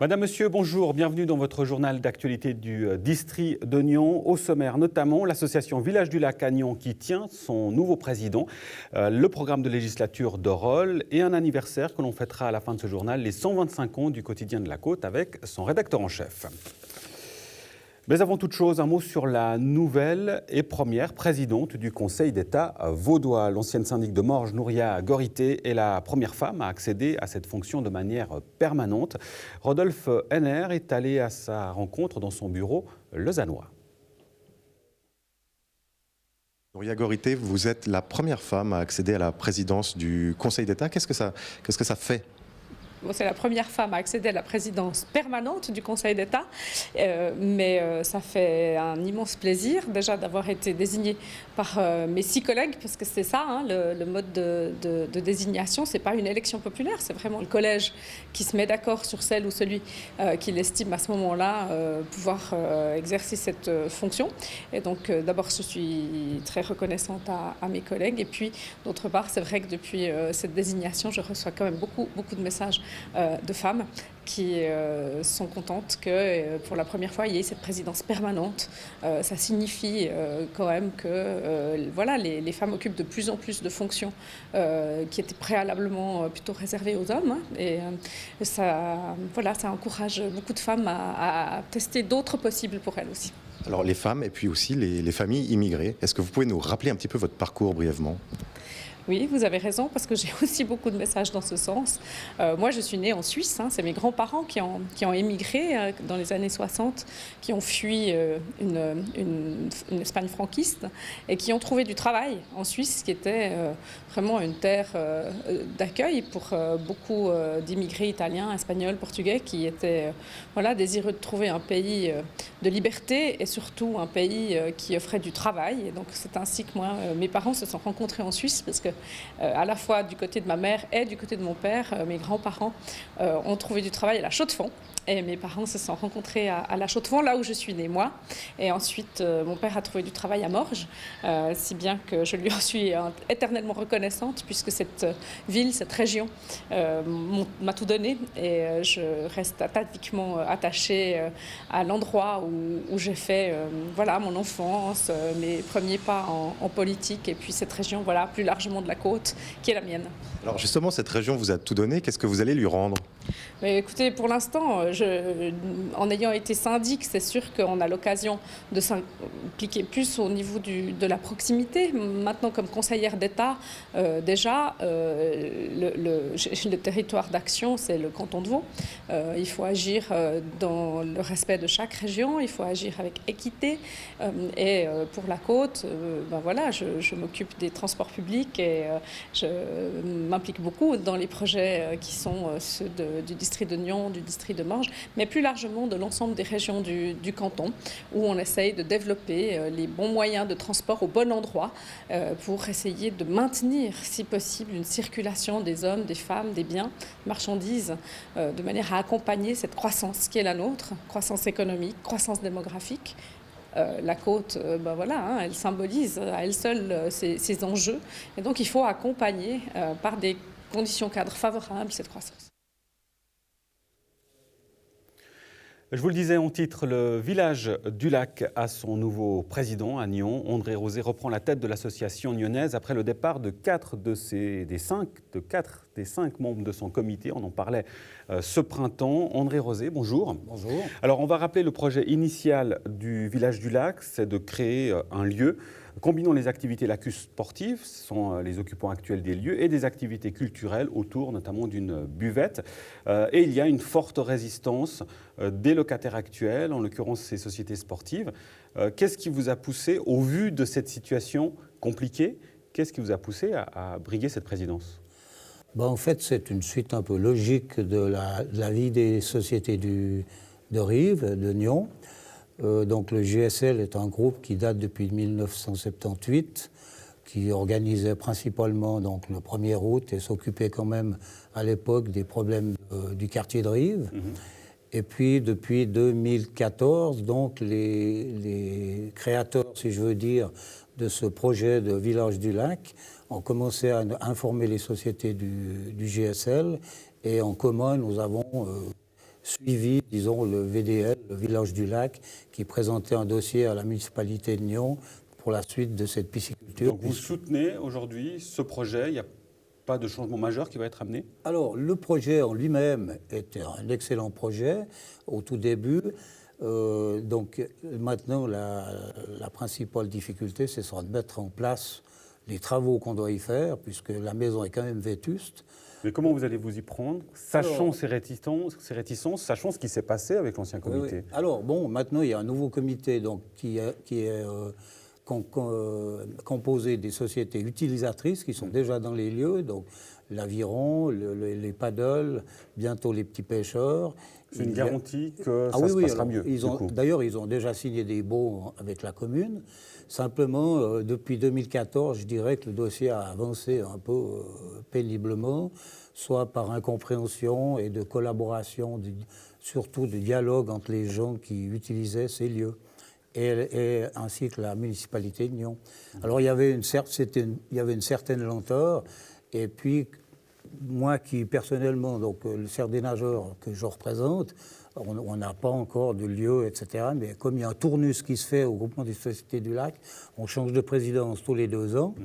Madame, Monsieur, bonjour, bienvenue dans votre journal d'actualité du district de Nyon. Au sommaire, notamment l'association Village du Lac à Nyon qui tient son nouveau président, le programme de législature de Rolle et un anniversaire que l'on fêtera à la fin de ce journal, les 125 ans du quotidien de la Côte avec son rédacteur en chef. Mais avant toute chose, un mot sur la nouvelle et première présidente du Conseil d'État vaudois. L'ancienne syndic de Morges, Nouria Gorité, est la première femme à accéder à cette fonction de manière permanente. Rodolphe Henner est allé à sa rencontre dans son bureau lausannois. Nouria Gorité, vous êtes la première femme à accéder à la présidence du Conseil d'État. Qu'est-ce que ça fait ? C'est la première femme à accéder à la présidence permanente du Conseil d'État, mais ça fait un immense plaisir déjà d'avoir été désignée par mes 6 collègues, parce que c'est ça, hein, le mode de désignation, c'est pas une élection populaire, c'est vraiment le collège qui se met d'accord sur celle ou celui qu'il estime à ce moment-là pouvoir exercer cette fonction. Et donc d'abord je suis très reconnaissante à mes collègues, et puis d'autre part c'est vrai que depuis cette désignation je reçois quand même beaucoup de messages de femmes qui sont contentes que pour la première fois il y ait cette présidence permanente. Ça signifie quand même que voilà, les femmes occupent de plus en plus de fonctions qui étaient préalablement plutôt réservées aux hommes, hein, et ça encourage beaucoup de femmes à tester d'autres possibles pour elles aussi. Alors les femmes et puis aussi les familles immigrées, est-ce que vous pouvez nous rappeler un petit peu votre parcours brièvement ? Oui, vous avez raison, parce que j'ai aussi beaucoup de messages dans ce sens. Moi, je suis née en Suisse, hein, c'est mes grands-parents qui ont émigré dans les années 60, qui ont fui une Espagne franquiste et qui ont trouvé du travail en Suisse, qui était vraiment une terre d'accueil pour beaucoup d'immigrés italiens, espagnols, portugais, qui étaient désireux de trouver un pays de liberté et surtout un pays qui offrait du travail. Et donc, c'est ainsi que moi, mes parents se sont rencontrés en Suisse, parce que à la fois du côté de ma mère et du côté de mon père, mes grands-parents ont trouvé du travail à la Chaux-de-Fonds. Et mes parents se sont rencontrés à la Chaux-de-Fonds, là où je suis née, moi. Et ensuite, mon père a trouvé du travail à Morges, si bien que je lui en suis éternellement reconnaissante, puisque cette ville, cette région, m'a tout donné. Et je reste ataviquement attachée à l'endroit où j'ai fait mon enfance, mes premiers pas en politique, et puis cette région, plus largement de la côte, qui est la mienne. Alors justement, cette région vous a tout donné, qu'est-ce que vous allez lui rendre ? Mais écoutez, pour l'instant, en ayant été syndic, c'est sûr qu'on a l'occasion de s'impliquer plus au niveau de la proximité. Maintenant, comme conseillère d'État, déjà, le territoire d'action, c'est le canton de Vaud. Il faut agir dans le respect de chaque région, il faut agir avec équité. Et pour la côte, je m'occupe des transports publics et je m'implique beaucoup dans les projets qui sont ceux du district de Nyon, du district de Morges, mais plus largement de l'ensemble des régions du canton, où on essaye de développer les bons moyens de transport au bon endroit pour essayer de maintenir, si possible, une circulation des hommes, des femmes, des biens, marchandises, de manière à accompagner cette croissance qui est la nôtre, croissance économique, croissance démographique. La côte, elle symbolise à elle seule ces enjeux. Et donc, il faut accompagner par des conditions cadres favorables cette croissance. Je vous le disais en titre, le village du Lac a son nouveau président à Nyon. André Rosé reprend la tête de l'association nyonnaise après le départ de 4 des 5 membres de son comité. On en parlait ce printemps. André Rosé, bonjour. Bonjour. Alors, on va rappeler le projet initial du village du Lac, c'est de créer un lieu combinant les activités lacustres sportives, ce sont les occupants actuels des lieux, et des activités culturelles autour notamment d'une buvette. Et il y a une forte résistance des locataires actuels, en l'occurrence ces sociétés sportives. Qu'est-ce qui vous a poussé, au vu de cette situation compliquée, qu'est-ce qui vous a poussé à briguer cette présidence ? En fait, c'est une suite un peu logique de la vie des sociétés de Rive, de Nyon. Donc le GSL est un groupe qui date depuis 1978, qui organisait principalement donc, le 1er août et s'occupait quand même à l'époque des problèmes du quartier de Rive. Et puis depuis 2014, donc, les créateurs, si je veux dire, de ce projet de Village du Lac ont commencé à informer les sociétés du GSL, et en commun, nous avons suivi, disons, le VDL, le Village du Lac, qui présentait un dossier à la municipalité de Nyon pour la suite de cette pisciculture. Donc vous soutenez aujourd'hui ce projet, il n'y a pas de changement majeur qui va être amené? Alors, le projet en lui-même était un excellent projet au tout début. Donc maintenant, la principale difficulté, c'est de mettre en place les travaux qu'on doit y faire, puisque la maison est quand même vétuste. Mais comment vous allez vous y prendre, sachant ces réticences, sachant ce qui s'est passé avec l'ancien comité? Oui. Alors, bon, maintenant, il y a un nouveau comité donc, qui est composé des sociétés utilisatrices qui sont déjà dans les lieux, donc l'aviron, les paddles, bientôt les petits pêcheurs. C'est une garantie que ça se passera mieux. D'ailleurs, ils ont déjà signé des baux avec la commune. Simplement, depuis 2014, je dirais que le dossier a avancé un peu péniblement, soit par incompréhension et de collaboration, surtout de dialogue entre les gens qui utilisaient ces lieux, et ainsi que la municipalité de Nyon. Alors, il y avait une certaine lenteur, et puis moi qui, personnellement, donc le cercle des nageurs que je représente, on n'a pas encore de lieu, etc. Mais comme il y a un tournus qui se fait au groupement des sociétés du lac, on change de présidence tous les 2 ans.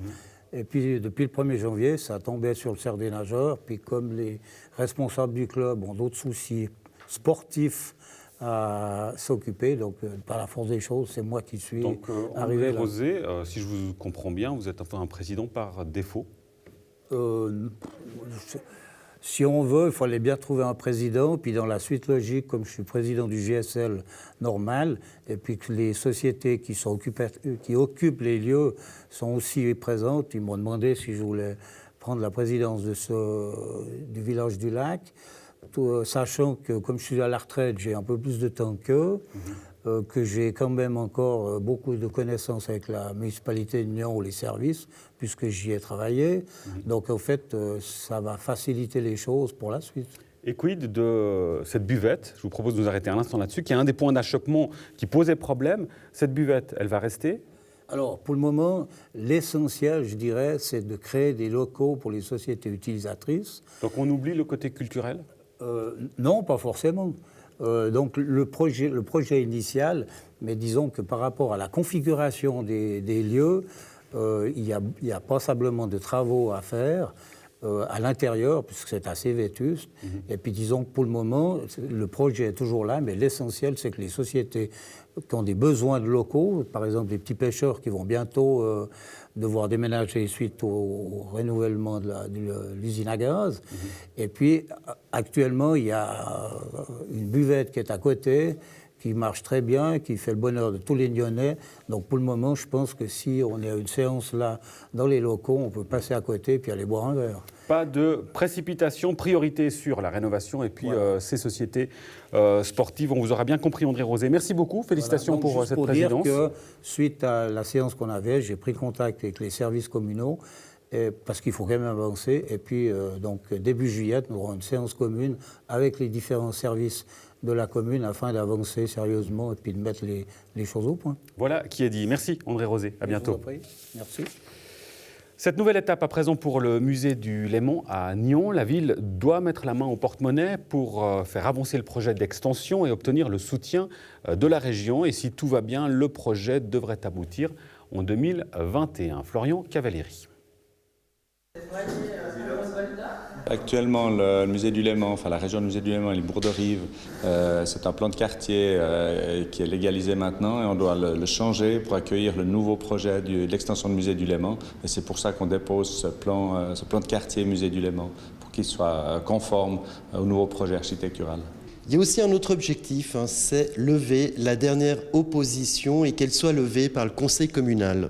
Et puis, depuis le 1er janvier, ça tombait sur le cercle des nageurs. Puis, comme les responsables du club ont d'autres soucis sportifs à s'occuper, donc par la force des choses, c'est moi qui suis arrivé là. Rosé, si je vous comprends bien, vous êtes enfin un président par défaut? Si on veut, il fallait bien trouver un président, puis dans la suite logique, comme je suis président du GSL normal, et puis que les sociétés qui occupent les lieux sont aussi présentes, ils m'ont demandé si je voulais prendre la présidence du Village du Lac, sachant que comme je suis à la retraite, j'ai un peu plus de temps qu'eux, que j'ai quand même encore beaucoup de connaissances avec la municipalité de Nyon ou les services, puisque j'y ai travaillé. Donc, en fait, ça va faciliter les choses pour la suite. Et quid de cette buvette? Je vous propose de nous arrêter un instant là-dessus, qui est un des points d'achoppement qui posait problème. Cette buvette, elle va rester? Alors, pour le moment, l'essentiel, je dirais, c'est de créer des locaux pour les sociétés utilisatrices. Donc, on oublie le côté culturel? Non, pas forcément. Donc le projet initial, mais disons que par rapport à la configuration des lieux, il y a passablement de travaux à faire à l'intérieur, puisque c'est assez vétuste. Et puis disons que pour le moment, le projet est toujours là, mais l'essentiel, c'est que les sociétés qui ont des besoins de locaux, par exemple les petits pêcheurs qui vont bientôt devoir déménager suite au renouvellement de l'usine à gaz. Et puis, actuellement, il y a une buvette qui est à côté, qui marche très bien, qui fait le bonheur de tous les Nyonnais. Donc, pour le moment, je pense que si on est à une séance là, dans les locaux, on peut passer à côté puis aller boire un verre. Pas de précipitation, priorité sur la rénovation et puis ces sociétés sportives. On vous aura bien compris, André Rosé. Merci beaucoup, félicitations pour cette présidence. Dire que, suite à la séance qu'on avait, j'ai pris contact avec les services communaux, parce qu'il faut quand même avancer. Et puis, donc, début juillet, nous aurons une séance commune avec les différents services de la commune afin d'avancer sérieusement et puis de mettre les choses au point. Voilà qui est dit. Merci, André Rosé. À bientôt. Je vous en prie. Merci. Cette nouvelle étape à présent pour le musée du Léman à Nyon. La ville doit mettre la main au porte-monnaie pour faire avancer le projet d'extension et obtenir le soutien de la région. Et si tout va bien, le projet devrait aboutir en 2021. Florian Cavalieri. Actuellement, le musée du Léman, enfin la région du musée du Léman et les bourgs de Rive, c'est un plan de quartier qui est légalisé maintenant et on doit le changer pour accueillir le nouveau projet de l'extension du musée du Léman. Et c'est pour ça qu'on dépose ce plan de quartier musée du Léman, pour qu'il soit conforme au nouveau projet architectural. Il y a aussi un autre objectif, c'est lever la dernière opposition et qu'elle soit levée par le conseil communal.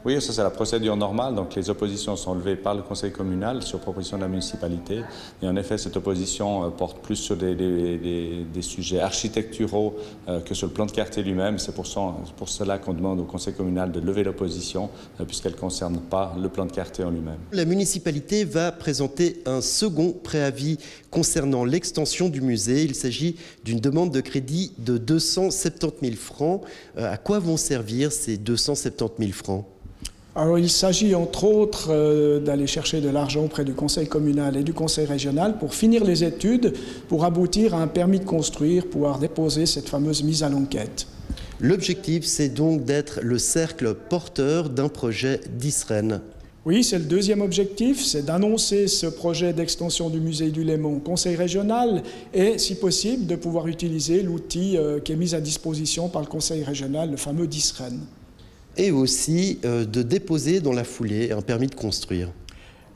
Oui, ça c'est la procédure normale, donc les oppositions sont levées par le conseil communal sur proposition de la municipalité. Et en effet, cette opposition porte plus sur des sujets architecturaux que sur le plan de quartier lui-même. C'est pour cela qu'on demande au conseil communal de lever l'opposition, puisqu'elle ne concerne pas le plan de quartier en lui-même. La municipalité va présenter un second préavis concernant l'extension du musée. Il s'agit d'une demande de crédit de 270 000 francs. À quoi vont servir ces 270 000 francs ? Alors, il s'agit entre autres d'aller chercher de l'argent auprès du conseil communal et du conseil régional pour finir les études, pour aboutir à un permis de construire, pouvoir déposer cette fameuse mise à l'enquête. L'objectif, c'est donc d'être le cercle porteur d'un projet d'ISREN. Oui, c'est le deuxième objectif, c'est d'annoncer ce projet d'extension du musée du Léman au conseil régional et, si possible, de pouvoir utiliser l'outil qui est mis à disposition par le conseil régional, le fameux DISREN. Et aussi de déposer dans la foulée un permis de construire.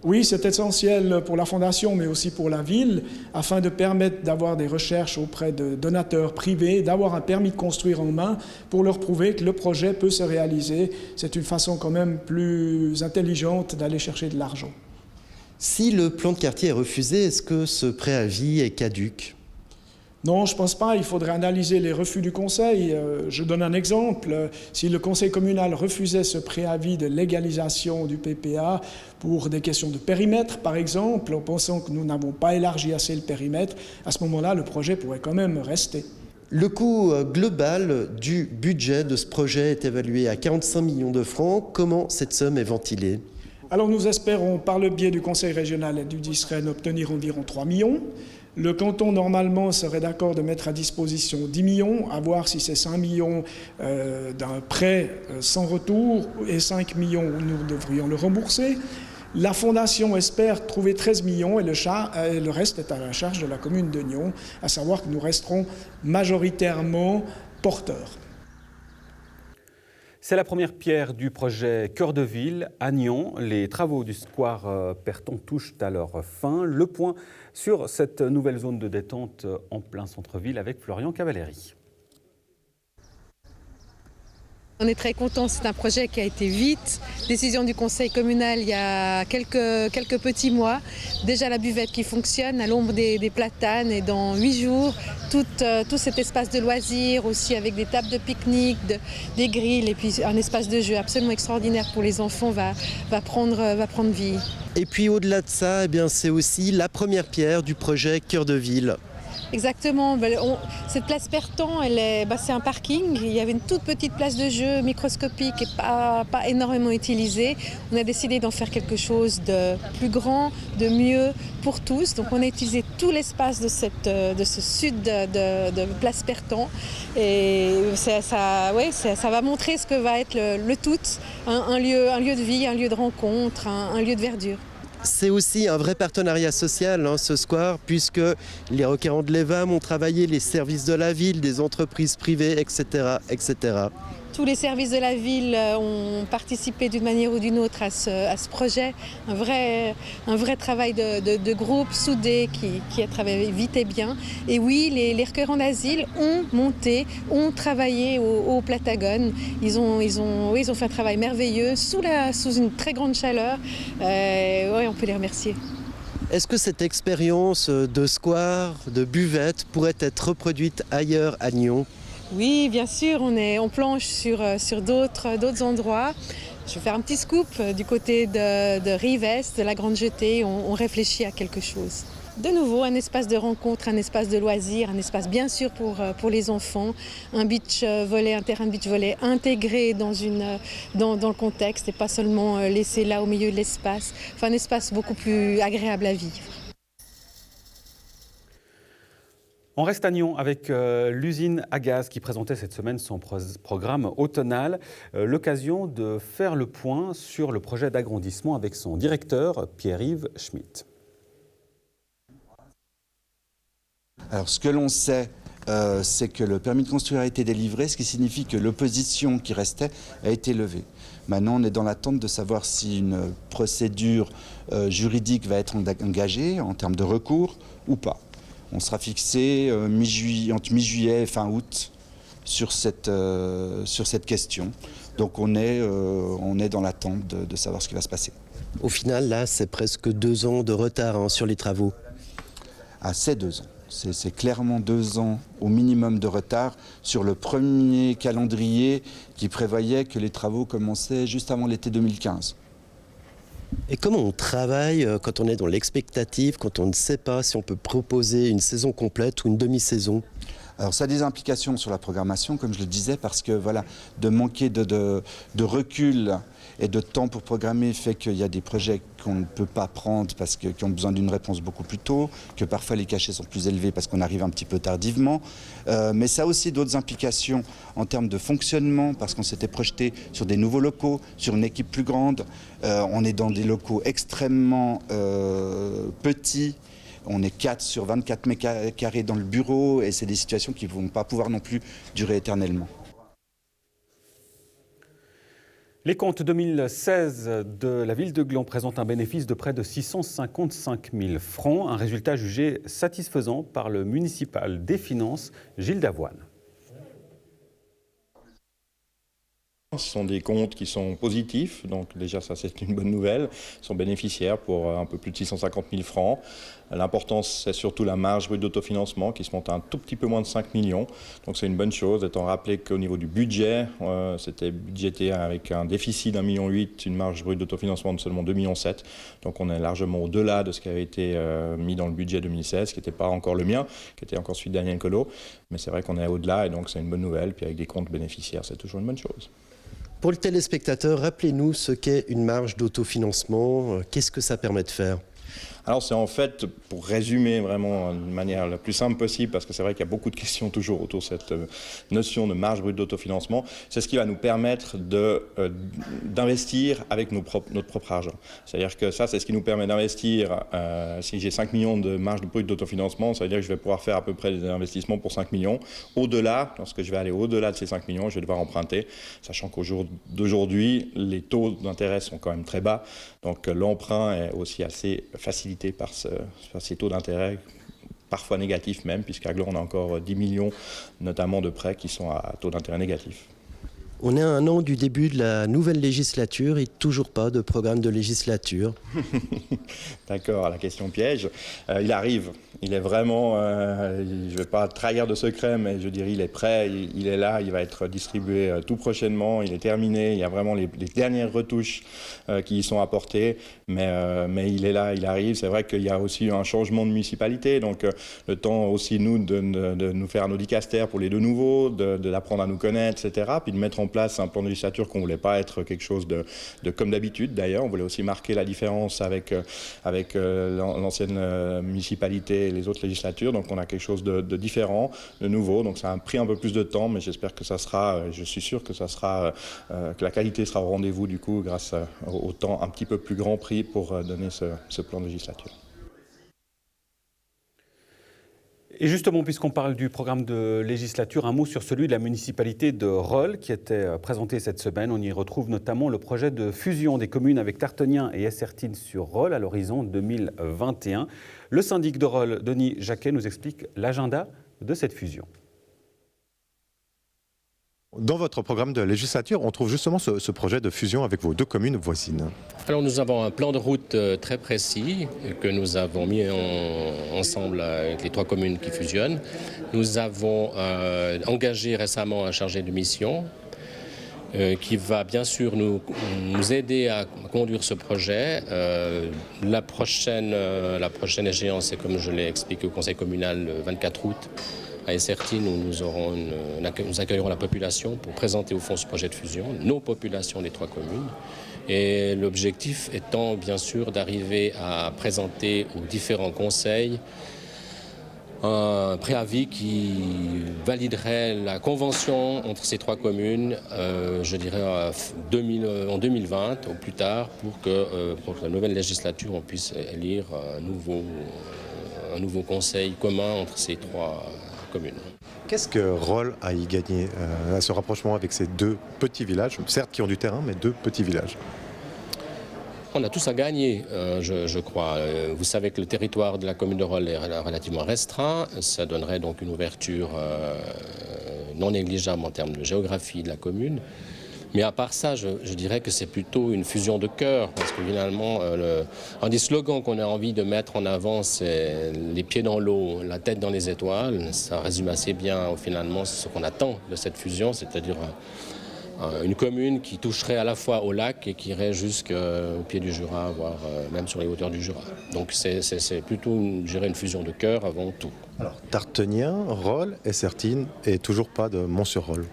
Oui, c'est essentiel pour la Fondation, mais aussi pour la ville, afin de permettre d'avoir des recherches auprès de donateurs privés, d'avoir un permis de construire en main pour leur prouver que le projet peut se réaliser. C'est une façon quand même plus intelligente d'aller chercher de l'argent. Si le plan de quartier est refusé, est-ce que ce préavis est caduc ? Non, je ne pense pas. Il faudrait analyser les refus du conseil. Je donne un exemple. Si le conseil communal refusait ce préavis de légalisation du PPA pour des questions de périmètre, par exemple, en pensant que nous n'avons pas élargi assez le périmètre, à ce moment-là, le projet pourrait quand même rester. Le coût global du budget de ce projet est évalué à 45 millions de francs. Comment cette somme est ventilée ? Alors nous espérons, par le biais du conseil régional et du DISREN, obtenir environ 3 millions. Le canton, normalement, serait d'accord de mettre à disposition 10 millions, à voir si c'est 5 millions d'un prêt sans retour et 5 millions où nous devrions le rembourser. La Fondation espère trouver 13 millions et le reste est à la charge de la commune de Nyon, à savoir que nous resterons majoritairement porteurs. C'est la première pierre du projet Cœur de Ville à Nyon. Les travaux du square Perton touchent à leur fin. Le point sur cette nouvelle zone de détente en plein centre-ville avec Florian Cavalleri. On est très contents, c'est un projet qui a été vite. Décision du conseil communal il y a quelques petits mois. Déjà la buvette qui fonctionne à l'ombre des platanes et dans 8 jours, tout cet espace de loisirs aussi avec des tables de pique-nique, des grilles et puis un espace de jeu absolument extraordinaire pour les enfants va prendre vie. Et puis au-delà de ça, eh bien, c'est aussi la première pierre du projet Cœur de Ville. Exactement. Cette place Perton, c'est un parking. Il y avait une toute petite place de jeu microscopique et pas énormément utilisée. On a décidé d'en faire quelque chose de plus grand, de mieux pour tous. Donc on a utilisé tout l'espace de ce sud de place Perton. Et ça va montrer ce que va être le tout, un lieu de vie, un lieu de rencontre, un lieu de verdure. C'est aussi un vrai partenariat social, ce square, puisque les requérants de l'EVAM ont travaillé, les services de la ville, des entreprises privées, etc., etc. Tous les services de la ville ont participé d'une manière ou d'une autre à ce projet. Un vrai travail de groupe soudé qui a travaillé vite et bien. Et oui, les requérants d'asile ont travaillé au Platagone. Ils ont fait un travail merveilleux sous une très grande chaleur. On peut les remercier. Est-ce que cette expérience de square, de buvette, pourrait être reproduite ailleurs à Nyon ? Oui, bien sûr, on planche sur d'autres endroits. Je vais faire un petit scoop du côté de Rive-Est, de la Grande Jetée. On réfléchit à quelque chose. De nouveau, un espace de rencontre, un espace de loisirs, un espace bien sûr pour les enfants, un terrain de beach volley intégré dans le contexte et pas seulement laissé là au milieu de l'espace. Enfin, un espace beaucoup plus agréable à vivre. On reste à Nyon avec l'usine à gaz qui présentait cette semaine son programme automnal. L'occasion de faire le point sur le projet d'agrandissement avec son directeur, Pierre-Yves Schmitt. Alors ce que l'on sait, c'est que le permis de construire a été délivré, ce qui signifie que l'opposition qui restait a été levée. Maintenant, on est dans l'attente de savoir si une procédure juridique va être engagée en termes de recours ou pas. On sera fixé entre mi-juillet et fin août sur cette question. Donc on est dans l'attente de savoir ce qui va se passer. Au final, là, c'est presque 2 ans de retard sur les travaux. Ah, c'est 2 ans. C'est clairement 2 ans au minimum de retard sur le premier calendrier qui prévoyait que les travaux commençaient juste avant l'été 2015. Et comment on travaille quand on est dans l'expectative, quand on ne sait pas si on peut proposer une saison complète ou une demi-saison ? Alors ça a des implications sur la programmation, comme je le disais, parce que voilà, de manquer de recul et de temps pour programmer fait qu'il y a des projets qu'on ne peut pas prendre parce qui ont besoin d'une réponse beaucoup plus tôt, que parfois les cachets sont plus élevés parce qu'on arrive un petit peu tardivement. Mais ça a aussi d'autres implications en termes de fonctionnement, parce qu'on s'était projeté sur des nouveaux locaux, sur une équipe plus grande. On est dans des locaux extrêmement petits. On est 4 sur 24 mètres carrés dans le bureau et c'est des situations qui ne vont pas pouvoir non plus durer éternellement. Les comptes 2016 de la ville de Gland présentent un bénéfice de près de 655 000 francs, un résultat jugé satisfaisant par le municipal des Finances, Gilles Davoine. Ce sont des comptes qui sont positifs, donc déjà ça c'est une bonne nouvelle. Ils sont bénéficiaires pour un peu plus de 650 000 francs. L'importance c'est surtout la marge brute d'autofinancement qui se monte à un tout petit peu moins de 5 millions. Donc c'est une bonne chose, étant rappelé qu'au niveau du budget, c'était budgété avec un déficit d'1,8 million, une marge brute d'autofinancement de seulement 2,7 millions. Donc on est largement au-delà de ce qui avait été mis dans le budget 2016, qui n'était pas encore le mien, qui était encore celui de Daniel Collot. Mais c'est vrai qu'on est au-delà et donc c'est une bonne nouvelle. Puis avec des comptes bénéficiaires, c'est toujours une bonne chose. Pour le téléspectateur, rappelez-nous ce qu'est une marge d'autofinancement. Qu'est-ce que ça permet de faire ? Alors c'est en fait, pour résumer vraiment de manière la plus simple possible, parce que c'est vrai qu'il y a beaucoup de questions toujours autour de cette notion de marge brute d'autofinancement, c'est ce qui va nous permettre d'investir avec notre propre argent. C'est-à-dire que ça, c'est ce qui nous permet d'investir. Si j'ai 5 millions de marge brute d'autofinancement, ça veut dire que je vais pouvoir faire à peu près des investissements pour 5 millions. Au-delà, lorsque je vais aller au-delà de ces 5 millions, je vais devoir emprunter, sachant qu'au jour d'aujourd'hui, les taux d'intérêt sont quand même très bas. Donc l'emprunt est aussi assez facilité par ces taux d'intérêt, parfois négatifs même, puisqu'à Gland, on a encore 10 millions, notamment de prêts qui sont à taux d'intérêt négatif. On est à un an du début de la nouvelle législature et toujours pas de programme de législature. D'accord, la question piège. Il arrive. Il est vraiment, je ne vais pas trahir de secret, mais je dirais il est prêt, il est là, il va être distribué tout prochainement, il est terminé, il y a vraiment les dernières retouches qui y sont apportées, mais il est là, il arrive. C'est vrai qu'il y a aussi un changement de municipalité, donc le temps aussi nous de nous faire nos dicastères pour les deux nouveaux, d'apprendre à nous connaître, etc., puis de mettre en place un plan de législature qu'on ne voulait pas être quelque chose de comme d'habitude d'ailleurs. On voulait aussi marquer la différence avec l'ancienne municipalité et les autres législatures. Donc on a quelque chose de différent, de nouveau. Donc ça a pris un peu plus de temps, mais j'espère que ça sera, je suis sûr que ça sera, que la qualité sera au rendez-vous du coup grâce au temps un petit peu plus grand pris pour donner ce plan de législature. Et justement, puisqu'on parle du programme de législature, un mot sur celui de la municipalité de Rolle qui était présenté cette semaine. On y retrouve notamment le projet de fusion des communes avec Tartenien et Essertines-sur-Rolle à l'horizon 2021. Le syndic de Rolle, Denis Jacquet, nous explique l'agenda de cette fusion. Dans votre programme de législature, on trouve justement ce projet de fusion avec vos deux communes voisines. Alors nous avons un plan de route très précis que nous avons mis ensemble avec les 3 communes qui fusionnent. Nous avons engagé récemment un chargé de mission qui va bien sûr nous aider à conduire ce projet. La prochaine échéance, c'est comme je l'ai expliqué au conseil communal le 24 août, à Essertines, où nous accueillerons la population pour présenter au fond ce projet de fusion, nos populations des 3 communes. Et l'objectif étant bien sûr d'arriver à présenter aux différents conseils un préavis qui validerait la convention entre ces 3 communes, je dirais en 2020 au plus tard, pour que la nouvelle législature on puisse élire un nouveau conseil commun entre ces 3 communes. Qu'est-ce que Rolle a y gagné à ce rapprochement avec ces 2 petits villages, certes qui ont du terrain, mais 2 petits villages? On a tous à gagner, je crois. Vous savez que le territoire de la commune de Rolle est relativement restreint. Ça donnerait donc une ouverture non négligeable en termes de géographie de la commune. Mais à part ça, je dirais que c'est plutôt une fusion de cœur, parce que finalement, un des slogans qu'on a envie de mettre en avant, c'est les pieds dans l'eau, la tête dans les étoiles. Ça résume assez bien finalement ce qu'on attend de cette fusion, c'est-à-dire une commune qui toucherait à la fois au lac et qui irait jusqu'au pied du Jura, voire même sur les hauteurs du Jura. Donc c'est plutôt une fusion de cœur avant tout. Alors, Tartenien, Rolle et Sertine, et toujours pas de Mont-sur-Rolle.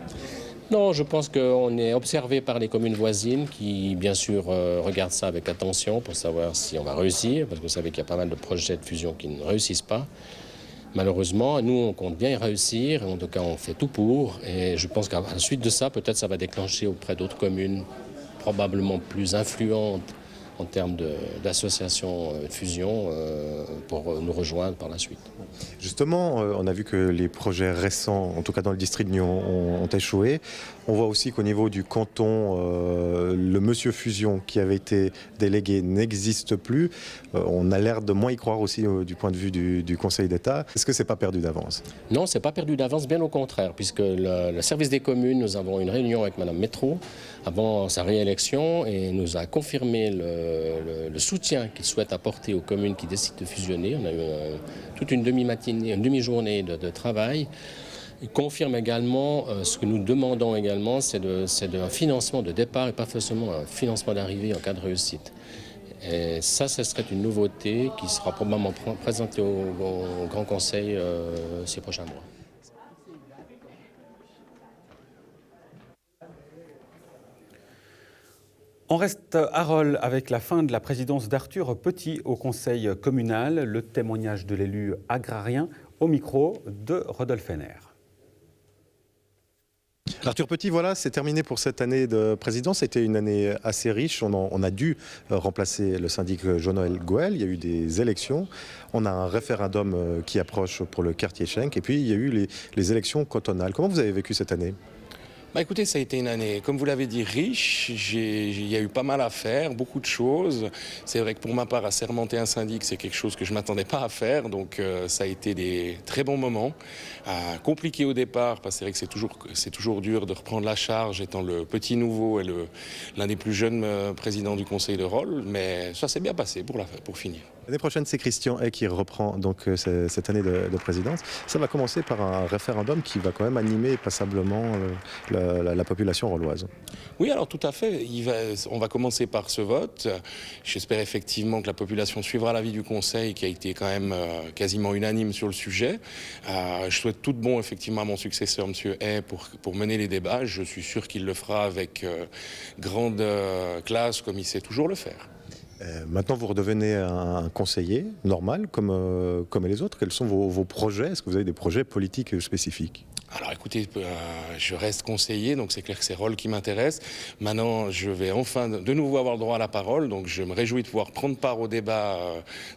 Non, je pense qu'on est observé par les communes voisines qui, bien sûr, regardent ça avec attention pour savoir si on va réussir, parce que vous savez qu'il y a pas mal de projets de fusion qui ne réussissent pas. Malheureusement, nous, on compte bien y réussir, en tout cas, on fait tout pour. Et je pense qu'à la suite de ça, peut-être ça va déclencher auprès d'autres communes probablement plus influentes en termes d'associations de fusion pour nous rejoindre par la suite. Justement, on a vu que les projets récents, en tout cas dans le district de Nyon, ont échoué. On voit aussi qu'au niveau du canton, le monsieur fusion qui avait été délégué n'existe plus. On a l'air de moins y croire aussi du point de vue du Conseil d'État. Est-ce que c'est pas perdu d'avance? Non, c'est pas perdu d'avance, bien au contraire, puisque le service des communes, nous avons une réunion avec Madame Métro avant sa réélection et nous a confirmé le soutien qu'il souhaite apporter aux communes qui décident de fusionner. On a eu toute une demi-journée de travail. Il confirme également ce que nous demandons également, c'est un financement de départ et pas forcément un financement d'arrivée en cas de réussite. Et ça, ce serait une nouveauté qui sera probablement présentée au Grand Conseil ces prochains mois. On reste à Rolle avec la fin de la présidence d'Arthur Petit au conseil communal, le témoignage de l'élu agrarien au micro de Rodolphe Henner. Arthur Petit, voilà, c'est terminé pour cette année de présidence. C'était une année assez riche. On a dû remplacer le syndic Jean-Noël Goël. Il y a eu des élections. On a un référendum qui approche pour le quartier Schenk. Et puis, il y a eu les élections cantonales. Comment vous avez vécu cette année ? Écoutez, ça a été une année, comme vous l'avez dit, riche. Il y a eu pas mal à faire, beaucoup de choses. C'est vrai que pour ma part, assermenter un syndic, c'est quelque chose que je ne m'attendais pas à faire. Donc ça a été des très bons moments. Compliqué au départ, parce que c'est vrai que c'est toujours dur de reprendre la charge, étant le petit nouveau et l'un des plus jeunes présidents du conseil de Rolle. Mais ça s'est bien passé pour finir. L'année prochaine, c'est Christian Hay qui reprend donc cette année de présidence. Ça va commencer par un référendum qui va quand même animer passablement la population rolloise. Oui, alors tout à fait. On va commencer par ce vote. J'espère effectivement que la population suivra l'avis du Conseil qui a été quand même quasiment unanime sur le sujet. Je souhaite tout de bon effectivement à mon successeur, M. Hay, pour mener les débats. Je suis sûr qu'il le fera avec grande classe comme il sait toujours le faire. Maintenant, vous redevenez un conseiller normal comme les autres. Quels sont vos projets? Est-ce que vous avez des projets politiques spécifiques? Alors écoutez, je reste conseiller, donc c'est clair que c'est Rolle qui m'intéresse. Maintenant, je vais enfin de nouveau avoir le droit à la parole, donc je me réjouis de pouvoir prendre part au débat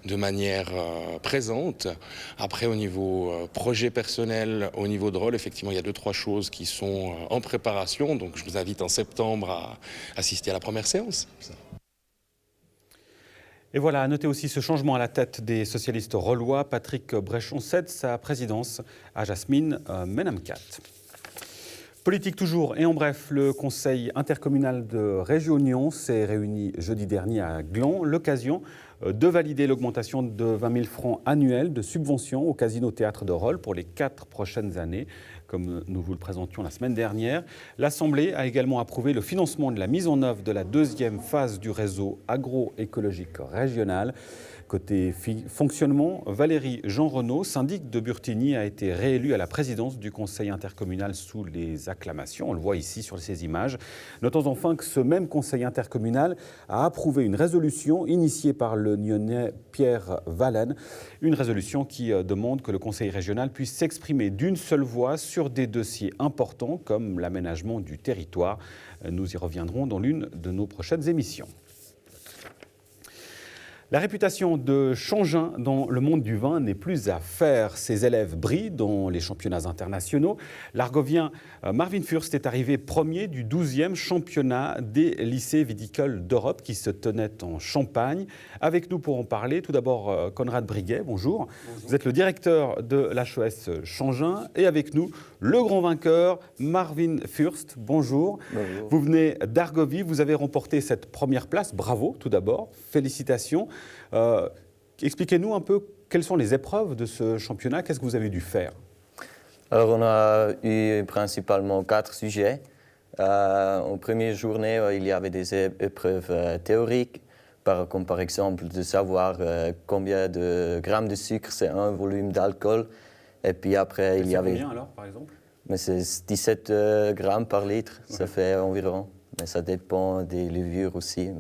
de manière présente. Après, au niveau projet personnel, au niveau de Rolle, effectivement, il y a 2-3 choses qui sont en préparation, donc je vous invite en septembre à assister à la première séance. Et voilà, à noter aussi ce changement à la tête des socialistes rollois. Patrick Bréchon cède sa présidence à Jasmine Menamkat. Politique toujours, et en bref, le conseil intercommunal de Région-Nyon s'est réuni jeudi dernier à Gland, l'occasion de valider l'augmentation de 20 000 francs annuels de subvention au Casino Théâtre de Rolle pour les 4 prochaines années. Comme nous vous le présentions la semaine dernière, l'Assemblée a également approuvé le financement de la mise en œuvre de la 2e phase du réseau agroécologique régional. Côté fonctionnement, Valérie Jean Renaud, syndic de Burtigny, a été réélue à la présidence du conseil intercommunal sous les acclamations. On le voit ici sur ces images. Notons enfin que ce même conseil intercommunal a approuvé une résolution initiée par le Nyonnais Pierre Vallen, une résolution qui demande que le conseil régional puisse s'exprimer d'une seule voix sur des dossiers importants comme l'aménagement du territoire. Nous y reviendrons dans l'une de nos prochaines émissions. La réputation de Changin dans le monde du vin n'est plus à faire. Ses élèves brillent dans les championnats internationaux. L'Argovien Marvin Fürst est arrivé premier du 12e championnat des lycées viticoles d'Europe qui se tenait en Champagne. Avec nous pour en parler, tout d'abord Conrad Briguet, bonjour. Vous êtes le directeur de l'HES Changin et avec nous le grand vainqueur Marvin Fürst, bonjour. Bonjour. Vous venez d'Argovie, vous avez remporté cette première place, bravo tout d'abord, félicitations. Expliquez-nous un peu quelles sont les épreuves de ce championnat, qu'est-ce que vous avez dû faire? Alors on a eu principalement 4 sujets. En première journée, il y avait des épreuves théoriques, comme par exemple de savoir combien de grammes de sucre c'est un volume d'alcool. Et puis après, il y avait... Combien alors, par exemple? Mais c'est 17 grammes par litre, ça fait environ. Mais ça dépend des levures aussi,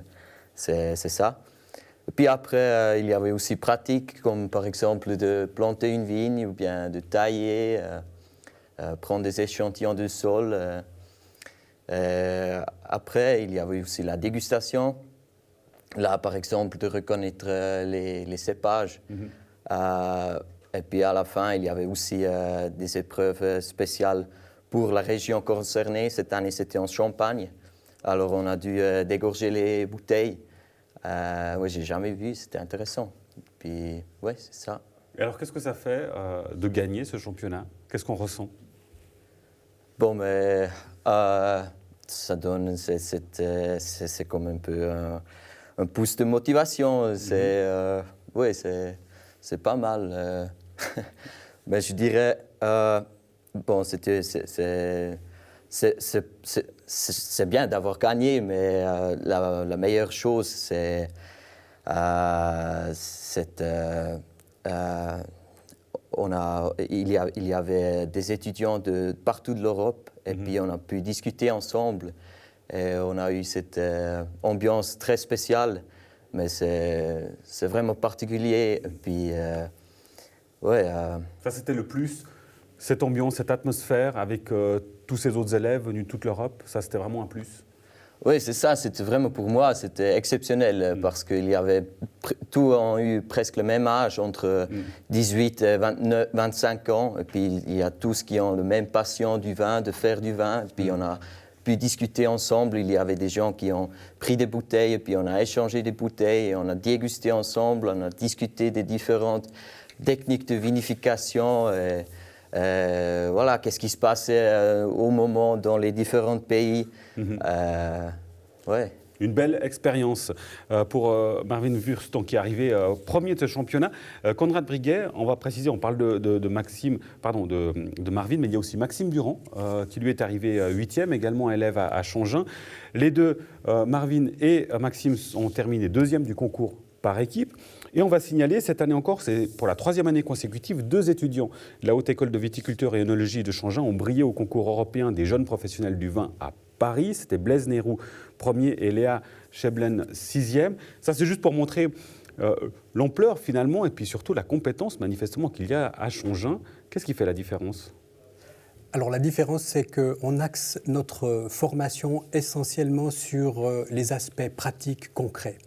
c'est ça. Et puis après, il y avait aussi pratique, comme par exemple de planter une vigne ou bien de tailler, prendre des échantillons de sol. Après, il y avait aussi la dégustation. Là, par exemple, de reconnaître les cépages. Et puis à la fin, il y avait aussi des épreuves spéciales pour la région concernée. Cette année, c'était en Champagne. Alors, on a dû dégorger les bouteilles. Oui, j'ai jamais vu, c'était intéressant. Puis, ouais, c'est ça. Et alors, qu'est-ce que ça fait de gagner ce championnat? Qu'est-ce qu'on ressent? Bon, mais ça donne, c'est comme un peu un pouce de motivation. Oui, c'est pas mal. Mais je dirais, bon, c'est bien d'avoir gagné, mais la meilleure chose, c'est il y avait des étudiants de partout de l'Europe, et puis on a pu discuter ensemble. Et on a eu cette ambiance très spéciale, mais c'est vraiment particulier. Et puis, ouais. Ça, c'était le plus, cette ambiance, cette atmosphère avec tous ces autres élèves venus de toute l'Europe, ça, c'était vraiment un plus. Oui, c'est ça. C'était vraiment pour moi, c'était exceptionnel parce qu'il y avait tous ont eu presque le même âge, entre 18 et 25 ans. Et puis il y a tous qui ont la même passion du vin, de faire du vin. Et puis on a pu discuter ensemble. Il y avait des gens qui ont pris des bouteilles, et puis on a échangé des bouteilles, et on a dégusté ensemble, on a discuté des différentes techniques de vinification. Voilà, qu'est-ce qui se passait au moment dans les différents pays. Ouais. Une belle expérience pour Marvin Wurst, qui est arrivé premier de ce championnat. Conrad Briguet, on va préciser, on parle de Marvin, mais il y a aussi Maxime Durand, qui lui est arrivé 8e, également élève à Changin. Les deux, Marvin et Maxime, ont terminé 2e du concours par équipe. Et on va signaler, cette année encore, c'est pour la 3e année consécutive, 2 étudiants de la Haute École de Viticulture et œnologie de Changin ont brillé au concours européen des jeunes professionnels du vin à Paris. C'était Blaise Nérou, 1er, et Léa Cheblen, 6e. Ça, c'est juste pour montrer l'ampleur, finalement, et puis surtout la compétence, manifestement, qu'il y a à Changin. Qu'est-ce qui fait la différence ? Alors la différence, c'est qu'on axe notre formation essentiellement sur les aspects pratiques concrets.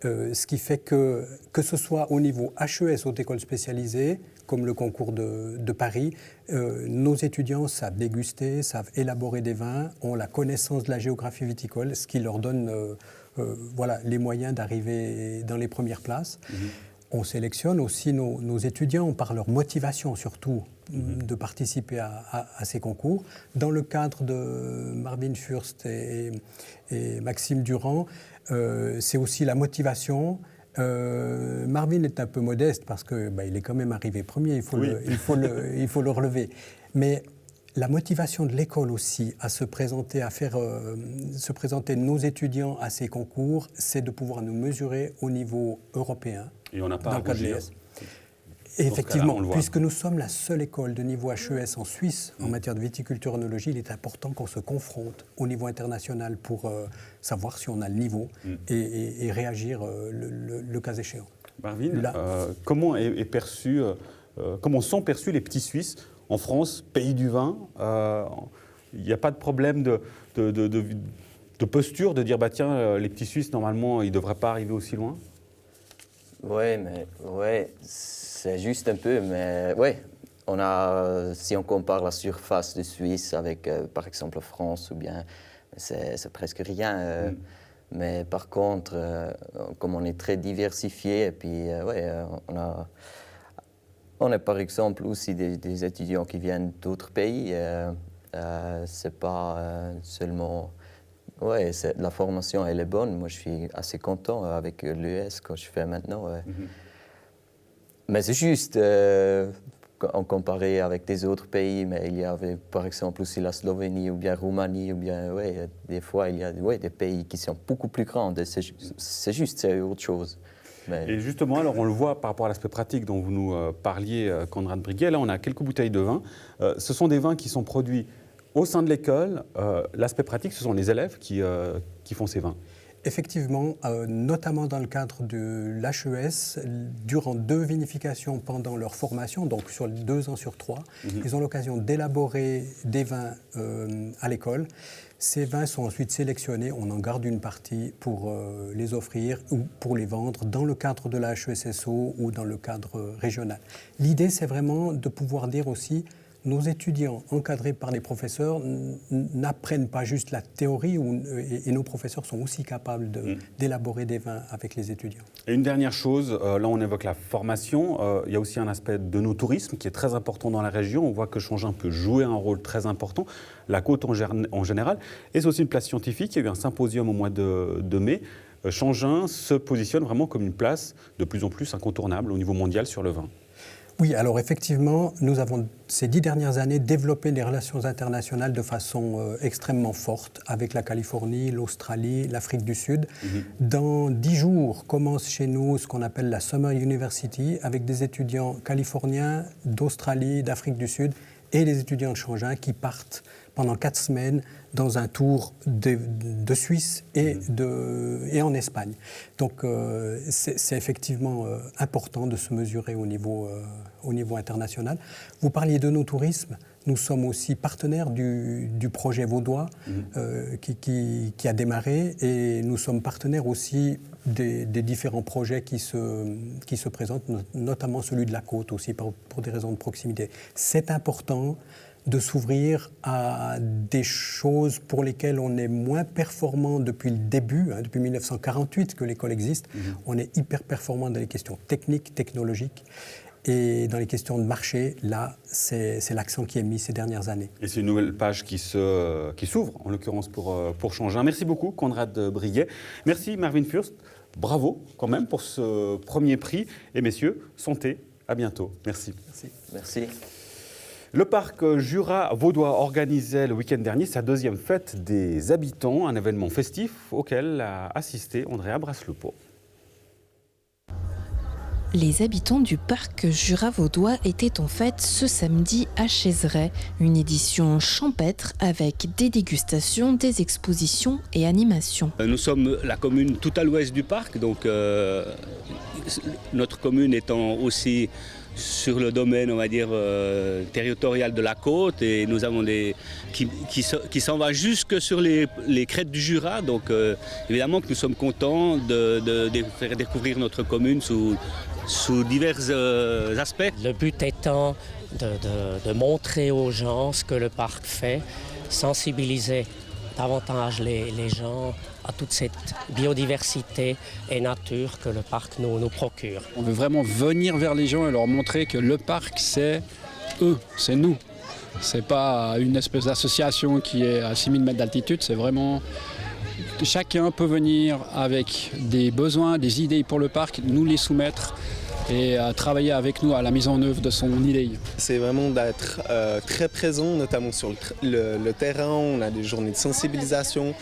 Ce qui fait que ce soit au niveau HES, Haute École spécialisée, comme le concours de Paris, nos étudiants savent déguster, savent élaborer des vins, ont la connaissance de la géographie viticole, ce qui leur donne voilà, les moyens d'arriver dans les premières places. On sélectionne aussi nos étudiants par leur motivation surtout de participer à ces concours. Dans le cadre de Marvin Wurst et Maxime Durand, c'est aussi la motivation. Marvin est un peu modeste parce qu'il est quand même arrivé premier, il faut le relever. Mais la motivation de l'école aussi à se présenter, se présenter nos étudiants à ces concours, c'est de pouvoir nous mesurer au niveau européen. Et on n'a pas à rougir. Effectivement, puisque nous sommes la seule école de niveau HES en Suisse en matière de viticulture et œnologie, il est important qu'on se confronte au niveau international pour savoir si on a le niveau et réagir le cas échéant. Marvin, comment comment sont perçus les petits Suisses en France, pays du vin? Il n'y a pas de problème de posture, de dire tiens, les petits Suisses, normalement, ils ne devraient pas arriver aussi loin? Ouais, c'est juste un peu, mais ouais, si on compare la surface de Suisse avec, par exemple, la France, ou bien, c'est presque rien. Mais par contre, comme on est très diversifié, et puis, on a par exemple aussi des étudiants qui viennent d'autres pays. C'est pas seulement... Oui, la formation, elle est bonne. Moi, je suis assez content avec l'ES que je fais maintenant. Ouais. Mais c'est juste, en comparé avec des autres pays, mais il y avait par exemple aussi la Slovénie ou bien Roumanie, ou bien, des fois il y a des pays qui sont beaucoup plus grands, c'est autre chose. Mais... Et justement, alors on le voit par rapport à l'aspect pratique dont vous nous parliez, Conrad Briguet, là on a quelques bouteilles de vin. Ce sont des vins qui sont produits au sein de l'école. L'aspect pratique, ce sont les élèves qui font ces vins. Effectivement, notamment dans le cadre de l'HES, durant 2 vinifications pendant leur formation, donc sur 2 ans sur 3, ils ont l'occasion d'élaborer des vins à l'école. Ces vins sont ensuite sélectionnés, on en garde une partie pour les offrir ou pour les vendre dans le cadre de la HESSO ou dans le cadre régional. L'idée, c'est vraiment de pouvoir dire aussi nos étudiants encadrés par les professeurs n'apprennent pas juste la théorie et nos professeurs sont aussi capables d'élaborer des vins avec les étudiants. Et une dernière chose, là on évoque la formation, il y a aussi un aspect de nos tourismes qui est très important dans la région. On voit que Changin peut jouer un rôle très important, la côte en général, et c'est aussi une place scientifique. Il y a eu un symposium au mois de mai. Changin se positionne vraiment comme une place de plus en plus incontournable au niveau mondial sur le vin. Oui, alors effectivement, nous avons ces 10 dernières années développé des relations internationales de façon extrêmement forte avec la Californie, l'Australie, l'Afrique du Sud. Dans 10 jours commence chez nous ce qu'on appelle la Summer University avec des étudiants californiens, d'Australie, d'Afrique du Sud et des étudiants de Changin qui partent pendant 4 semaines dans un tour de Suisse et en Espagne. Donc c'est effectivement important de se mesurer au niveau international. Vous parliez de nos tourismes. Nous sommes aussi partenaires du projet vaudois qui a démarré et nous sommes partenaires aussi des différents projets qui se présentent, notamment celui de la côte aussi pour des raisons de proximité. C'est important de s'ouvrir à des choses pour lesquelles on est moins performant depuis le début, depuis 1948 que l'école existe. On est hyper performant dans les questions techniques, technologiques. Et dans les questions de marché, là, c'est l'accent qui est mis ces dernières années. Et c'est une nouvelle page qui s'ouvre, en l'occurrence pour Changin. Merci beaucoup, Conrad Briguet. Merci, Marvin Fürst. Bravo, quand même, pour ce premier prix. Et messieurs, santé, à bientôt. Merci. Merci. Le parc Jura vaudois organisait le week-end dernier sa 2e fête des habitants, un événement festif auquel a assisté Andrea Braslepo. Les habitants du parc Jura vaudois étaient en fête ce samedi à Chézeray, une édition champêtre avec des dégustations, des expositions et animations. Nous sommes la commune tout à l'ouest du parc, donc notre commune étant aussi sur le domaine, on va dire, territorial de la côte, et nous avons qui s'en va jusque sur les crêtes du Jura, donc évidemment que nous sommes contents de faire découvrir notre commune sous divers aspects. Le but étant de montrer aux gens ce que le parc fait, sensibiliser davantage les gens à toute cette biodiversité et nature que le parc nous procure. On veut vraiment venir vers les gens et leur montrer que le parc, c'est eux, c'est nous. C'est pas une espèce d'association qui est à 6000 mètres d'altitude, c'est vraiment... Chacun peut venir avec des besoins, des idées pour le parc, nous les soumettre et travailler avec nous à la mise en œuvre de son idée. C'est vraiment d'être très présent, notamment sur le terrain. On a des journées de sensibilisation,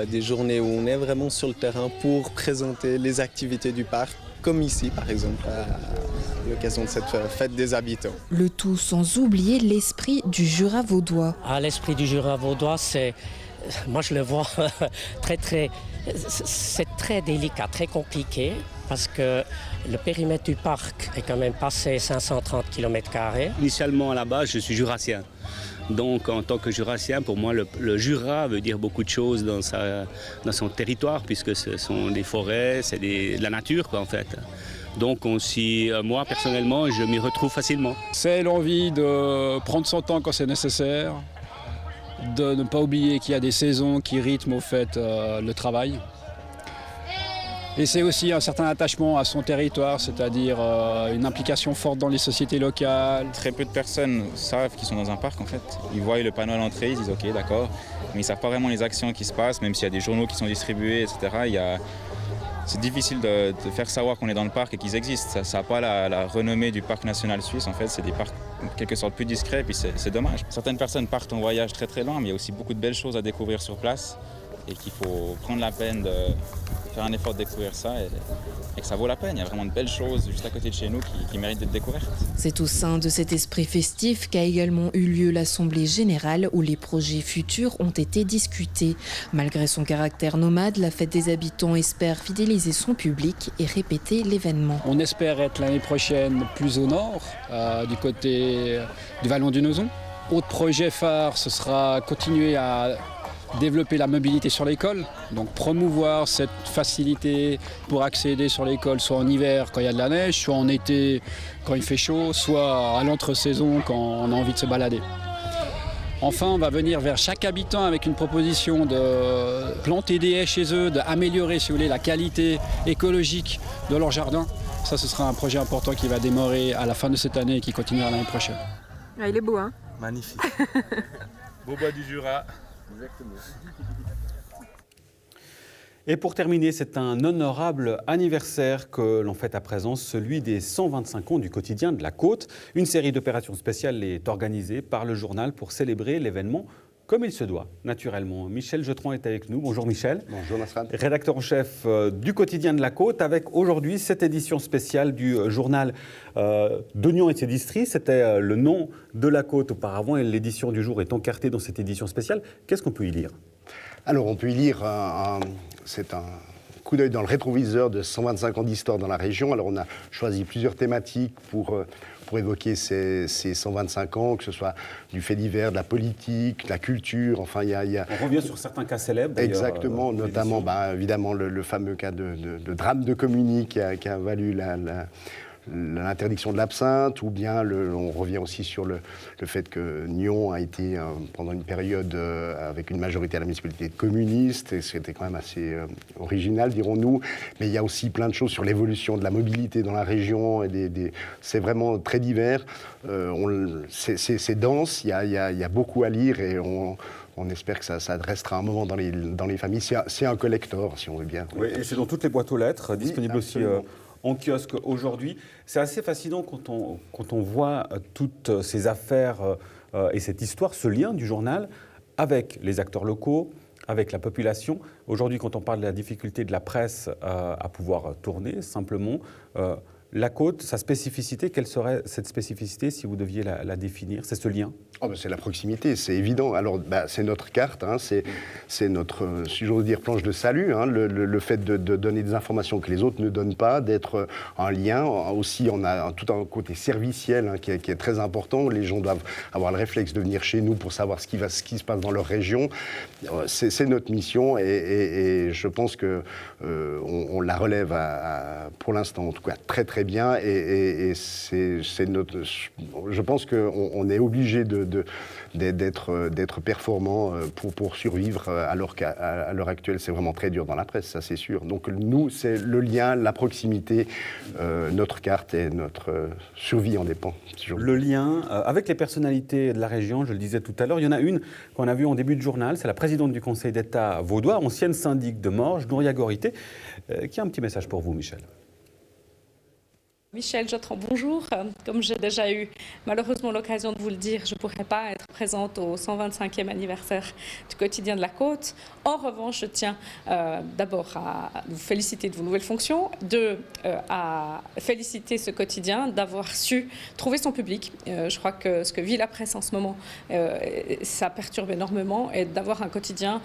des journées où on est vraiment sur le terrain pour présenter les activités du parc, comme ici par exemple, à l'occasion de cette fête des habitants. Le tout sans oublier l'esprit du Jura vaudois. L'esprit du Jura vaudois, moi je le vois c'est très délicat, très compliqué, parce que le périmètre du parc est quand même passé 530 km². Initialement, à la base, je suis jurassien. Donc, en tant que jurassien, pour moi, le Jura veut dire beaucoup de choses dans son territoire, puisque ce sont des forêts, c'est de la nature, quoi, en fait. Donc, moi, personnellement, je m'y retrouve facilement. C'est l'envie de prendre son temps quand c'est nécessaire, de ne pas oublier qu'il y a des saisons qui rythment au fait le travail. Et c'est aussi un certain attachement à son territoire, c'est-à-dire une implication forte dans les sociétés locales. Très peu de personnes savent qu'ils sont dans un parc en fait. Ils voient le panneau à l'entrée, ils disent ok d'accord, mais ils ne savent pas vraiment les actions qui se passent, même s'il y a des journaux qui sont distribués, etc. Il c'est difficile de faire savoir qu'on est dans le parc et qu'ils existent. Ça n'a pas la renommée du parc national suisse. En fait, c'est des parcs en quelque sorte plus discrets et puis c'est dommage. Certaines personnes partent en voyage très très loin, mais il y a aussi beaucoup de belles choses à découvrir sur place et qu'il faut prendre la peine de faire un effort de découvrir ça et que ça vaut la peine. Il y a vraiment de belles choses juste à côté de chez nous qui méritent d'être découvertes. C'est au sein de cet esprit festif qu'a également eu lieu l'Assemblée générale où les projets futurs ont été discutés. Malgré son caractère nomade, la Fête des habitants espère fidéliser son public et répéter l'événement. On espère être l'année prochaine plus au nord, du côté du Vallon du Nozon. Autre projet phare, ce sera continuer à développer la mobilité sur l'école, donc promouvoir cette facilité pour accéder sur l'école, soit en hiver quand il y a de la neige, soit en été quand il fait chaud, soit à l'entre-saison quand on a envie de se balader. Enfin, on va venir vers chaque habitant avec une proposition de planter des haies chez eux, d'améliorer, si vous voulez, la qualité écologique de leur jardin. Ça, ce sera un projet important qui va démarrer à la fin de cette année et qui continuera l'année prochaine. Ah, il est beau, hein? Magnifique. Beau bois du Jura. Exactement. Et pour terminer, c'est un honorable anniversaire que l'on fête à présent, celui des 125 ans du quotidien de la Côte. Une série d'opérations spéciales est organisée par le journal pour célébrer l'événement comme il se doit, naturellement. Michel Jetron est avec nous. Bonjour Michel. Bonjour Nasran. Rédacteur en chef du quotidien de la Côte, avec aujourd'hui cette édition spéciale du journal d'Oignon et de ses districts. C'était le nom de la Côte auparavant et l'édition du jour est encartée dans cette édition spéciale. Qu'est-ce qu'on peut y lire ? Alors on peut y lire, c'est un coup d'œil dans le rétroviseur de 125 ans d'histoire dans la région. Alors on a choisi plusieurs thématiques pour évoquer ces 125 ans, que ce soit du fait divers, de la politique, de la culture, enfin il y a... On revient sur certains cas célèbres. Exactement, notamment évidemment le fameux cas de drame de Communy qui a valu l'interdiction de l'absinthe, ou bien on revient aussi sur le fait que Nyon a été pendant une période avec une majorité à la municipalité communiste, et c'était quand même assez original, dirons-nous. Mais il y a aussi plein de choses sur l'évolution de la mobilité dans la région, et c'est vraiment très divers. C'est dense, il y a beaucoup à lire, et on espère que ça restera un moment dans les familles. C'est un collector, si on veut bien. Oui, et c'est dans toutes les boîtes aux lettres, disponible aussi en kiosque aujourd'hui. C'est assez fascinant quand on voit toutes ces affaires et cette histoire, ce lien du journal avec les acteurs locaux, avec la population. Aujourd'hui, quand on parle de la difficulté de la presse à pouvoir tourner, simplement, la Côte, sa spécificité, quelle serait cette spécificité si vous deviez la définir? C'est ce lien? C'est la proximité, c'est évident. Alors, c'est notre carte, hein, c'est notre, si j'ose dire, planche de salut. Hein, le fait de donner des informations que les autres ne donnent pas, d'être en lien. Aussi, on a tout un côté serviciel qui est très important. Les gens doivent avoir le réflexe de venir chez nous pour savoir ce qui se passe dans leur région. C'est notre mission et je pense qu'on la relève pour l'instant, en tout cas, très très bien. Et c'est notre. Je pense qu'on est obligé d'être performant pour survivre, alors qu'à l'heure actuelle, c'est vraiment très dur dans la presse, ça c'est sûr. Donc nous, c'est le lien, la proximité, notre carte et notre survie en dépend. Le lien avec les personnalités de la région, je le disais tout à l'heure, il y en a une qu'on a vue en début de journal, c'est la présidente du Conseil d'État vaudois, ancienne syndic de Morges, Nouria Gorité, qui a un petit message pour vous, Michel. Michel Jetron, bonjour. Comme j'ai déjà eu malheureusement l'occasion de vous le dire, je ne pourrai pas être présente au 125e anniversaire du quotidien de la Côte. En revanche, je tiens d'abord à vous féliciter de vos nouvelles fonctions, à féliciter ce quotidien d'avoir su trouver son public. Je crois que ce que vit la presse en ce moment, ça perturbe énormément, et d'avoir un quotidien,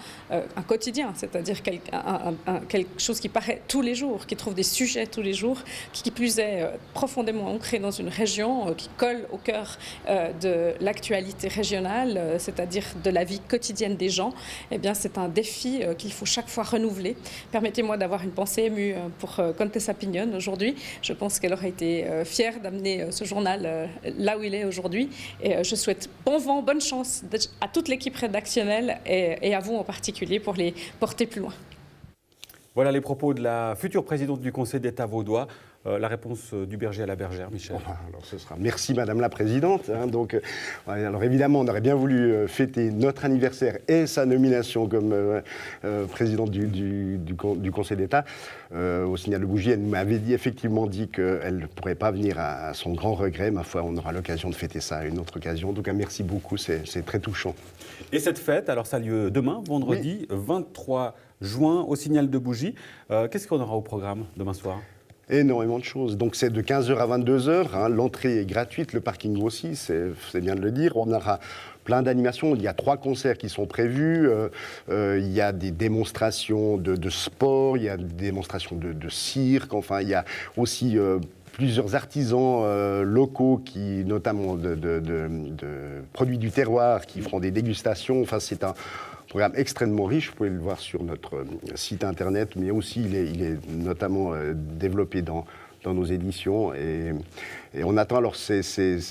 c'est-à-dire quelque chose qui paraît tous les jours, qui trouve des sujets tous les jours, qui plus est profondément ancré dans une région qui colle au cœur de l'actualité régionale, c'est-à-dire de la vie quotidienne des gens, eh bien c'est un défi qu'il faut chaque fois renouveler. Permettez-moi d'avoir une pensée émue pour Contessa Pignone aujourd'hui. Je pense qu'elle aurait été fière d'amener ce journal là où il est aujourd'hui. Et je souhaite bon vent, bonne chance à toute l'équipe rédactionnelle et à vous en particulier pour les porter plus loin. Voilà les propos de la future présidente du Conseil d'État vaudois. la réponse du berger à la bergère, Michel. Alors ce sera merci Madame la Présidente. Donc, alors évidemment, on aurait bien voulu fêter notre anniversaire et sa nomination comme présidente du Conseil d'État. Au Signal de Bougie, elle m'avait effectivement dit qu'elle ne pourrait pas venir à son grand regret. Ma foi, on aura l'occasion de fêter ça à une autre occasion. En tout cas, merci beaucoup, c'est très touchant. Et cette fête, alors ça a lieu demain, vendredi, 23 juin, au Signal de Bougie. Qu'est-ce qu'on aura au programme demain soir ? Énormément de choses. Donc c'est de 15h à 22h. L'entrée est gratuite, le parking aussi, c'est bien de le dire. On aura plein d'animations. Il y a 3 concerts qui sont prévus. Il y a des démonstrations de sport, il y a des démonstrations de cirque. Enfin, il y a aussi plusieurs artisans locaux, qui, notamment de produits du terroir, qui feront des dégustations. Enfin, c'est un programme extrêmement riche, vous pouvez le voir sur notre site internet, mais aussi il est notamment développé dans nos éditions. Et on attend, alors c'est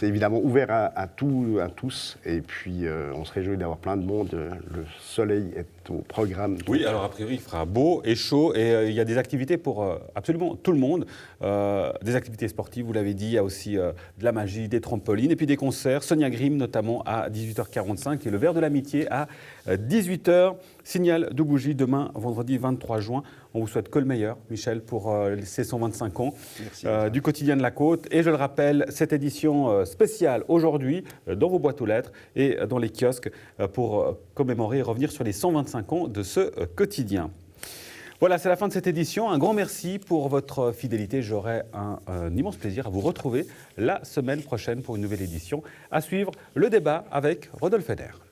évidemment ouvert à tous, et puis on se réjouit d'avoir plein de monde. Le soleil est au programme. Oui, alors a priori il fera beau et chaud, et il y a des activités pour absolument tout le monde. Des activités sportives, vous l'avez dit, il y a aussi de la magie, des trampolines, et puis des concerts. Sonia Grimm notamment à 18h45, et le Verre de l'Amitié à 18h. Signal de Bougie demain, vendredi 23 juin. On vous souhaite que le meilleur, Michel, pour ces 125 ans du quotidien de la Côte. Et je le rappelle, cette édition spéciale aujourd'hui dans vos boîtes aux lettres et dans les kiosques pour commémorer et revenir sur les 125 ans de ce quotidien. Voilà, c'est la fin de cette édition. Un grand merci pour votre fidélité. J'aurai un immense plaisir à vous retrouver la semaine prochaine pour une nouvelle édition. À suivre, le débat avec Rodolphe Heder.